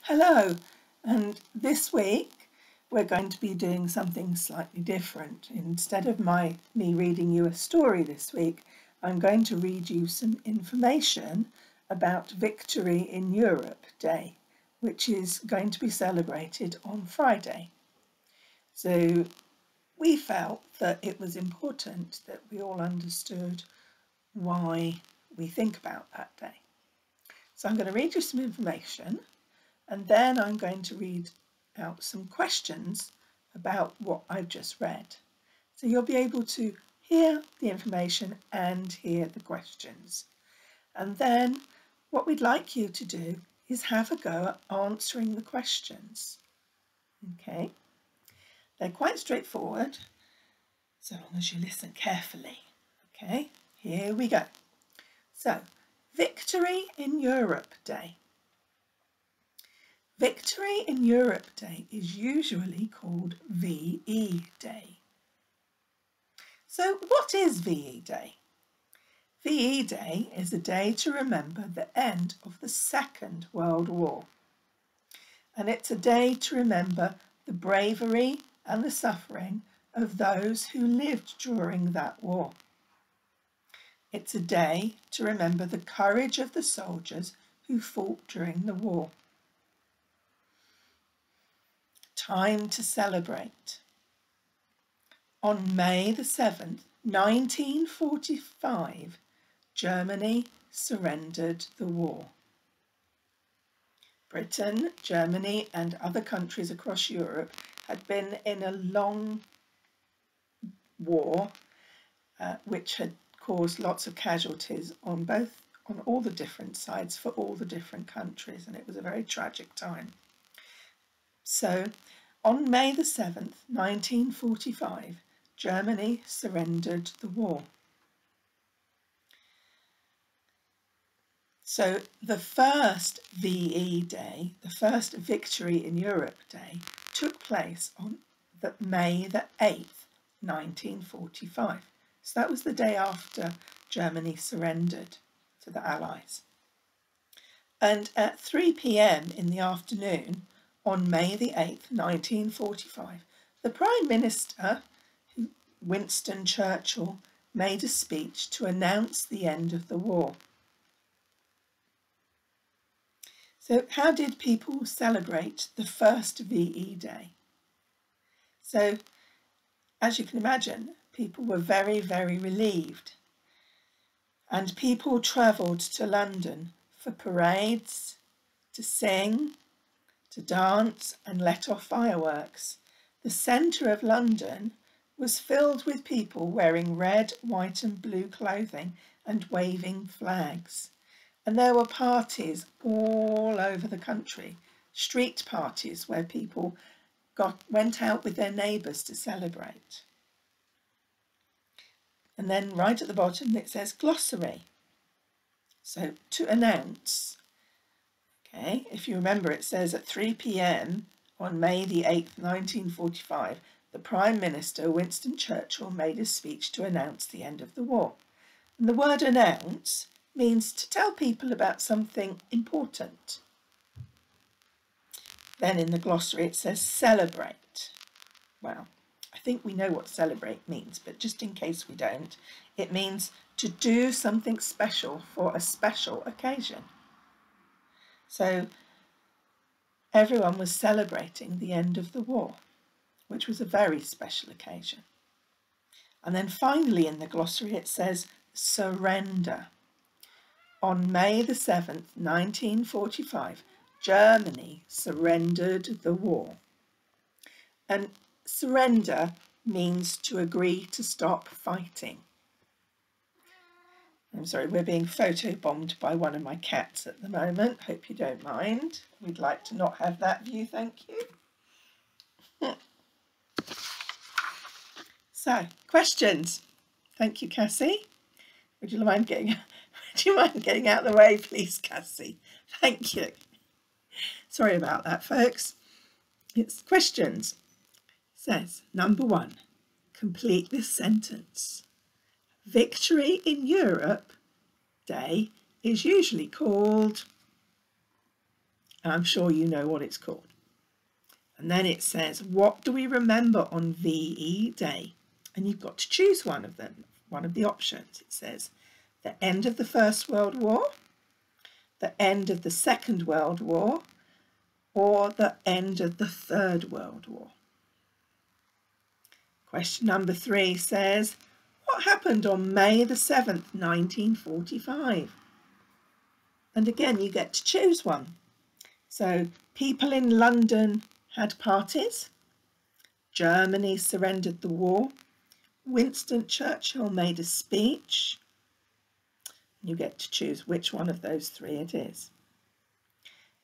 Hello, and this week we're going to be doing something slightly different. Instead of me reading you a story this week, I'm going to read you some information about Victory in Europe Day, which is going to be celebrated on Friday. So we felt that it was important that we all understood why we think about that day. So I'm going to read you some information, and then I'm going to read out some questions about what I've just read. So you'll be able to hear the information and hear the questions. And then what we'd like you to do is have a go at answering the questions. Okay, they're quite straightforward, so long as you listen carefully. Okay, here we go. So, Victory in Europe Day. Victory in Europe Day is usually called VE Day. So what is VE Day? VE Day is a day to remember the end of the Second World War. And it's a day to remember the bravery and the suffering of those who lived during that war. It's a day to remember the courage of the soldiers who fought during the war. Time to celebrate. On May the 7th, 1945, Germany surrendered the war. Britain, Germany and other countries across Europe had been in a long war which had caused lots of casualties on all the different sides for all the different countries, and it was a very tragic time. So on May the 7th, 1945, Germany surrendered the war. So the first VE Day, the first Victory in Europe Day, took place on May the 8th, 1945. So that was the day after Germany surrendered to the Allies. And at 3 p.m. in the afternoon, on May the 8th, 1945, the Prime Minister, Winston Churchill, made a speech to announce the end of the war. So how did people celebrate the first VE Day? So, as you can imagine, people were very, very relieved. And people travelled to London for parades, to sing, to dance and let off fireworks. The centre of London was filled with people wearing red, white and blue clothing and waving flags. And there were parties all over the country, street parties where people went out with their neighbours to celebrate. And then right at the bottom it says glossary. So to announce, okay, if you remember, it says at 3 p.m. on May the 8th, 1945, the Prime Minister, Winston Churchill, made a speech to announce the end of the war. And the word announce means to tell people about something important. Then in the glossary it says celebrate. Well, I think we know what celebrate means, but just in case we don't, it means to do something special for a special occasion. So everyone was celebrating the end of the war, which was a very special occasion. And then finally in the glossary it says surrender. On May the 7th, 1945, Germany surrendered the war. And surrender means to agree to stop fighting. I'm sorry, we're being photobombed by one of my cats at the moment. Hope you don't mind. We'd like to not have that view, thank you. So, questions. Thank you, Cassie. Would you mind getting out of the way, please, Cassie? Thank you. Sorry about that, folks. It's questions. It says, number 1, complete this sentence. Victory in Europe Day is usually called... And I'm sure you know what it's called. And then it says, what do we remember on VE Day? And you've got to choose one of them, one of the options. It says the end of the First World War, the end of the Second World War, or the end of the Third World War. Question number 3 says, what happened on May the 7th, 1945? And again, you get to choose one. So people in London had parties, Germany surrendered the war, Winston Churchill made a speech. You get to choose which one of those 3 it is.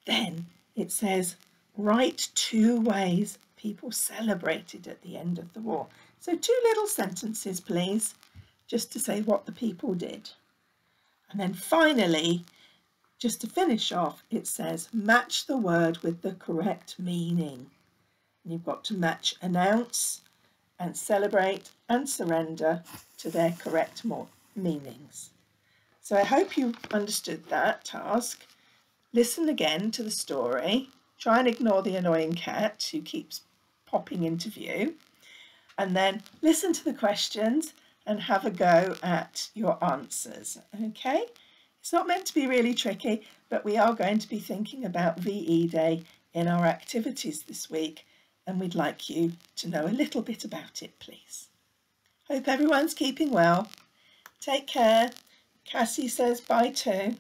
Then it says, write 2 ways people celebrated at the end of the war. So 2 little sentences, please, just to say what the people did. And then finally, just to finish off, it says, match the word with the correct meaning. And you've got to match announce and celebrate and surrender to their correct meanings. So I hope you understood that task. Listen again to the story. Try and ignore the annoying cat who keeps popping into view. And then listen to the questions and have a go at your answers. Okay? It's not meant to be really tricky, but we are going to be thinking about VE Day in our activities this week, and we'd like you to know a little bit about it, please. Hope everyone's keeping well. Take care. Cassie says bye too.